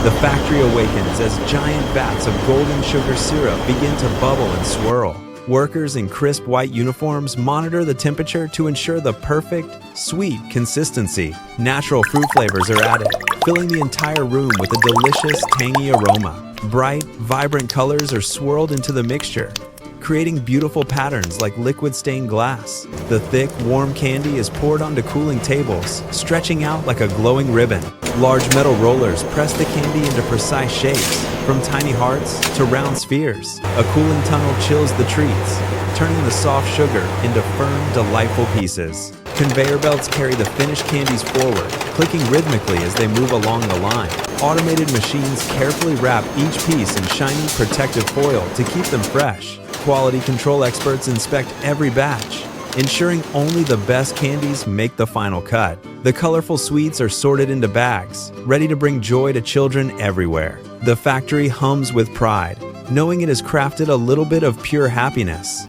The factory awakens as giant vats of golden sugar syrup begin to bubble and swirl. Workers in crisp white uniforms monitor the temperature to ensure the perfect, sweet consistency. Natural fruit flavors are added, filling the entire room with a delicious, tangy aroma. Bright, vibrant colors are swirled into the mixture, creating beautiful patterns like liquid stained glass. The thick, warm candy is poured onto cooling tables, stretching out like a glowing ribbon. Large metal rollers press the candy into precise shapes, from tiny hearts to round spheres. A cooling tunnel chills the treats, turning the soft sugar into firm, delightful pieces. Conveyor belts carry the finished candies forward, clicking rhythmically as they move along the line. Automated machines carefully wrap each piece in shiny, protective foil to keep them fresh. Quality control experts inspect every batch, ensuring only the best candies make the final cut. The colorful sweets are sorted into bags, ready to bring joy to children everywhere. The factory hums with pride, knowing it has crafted a little bit of pure happiness.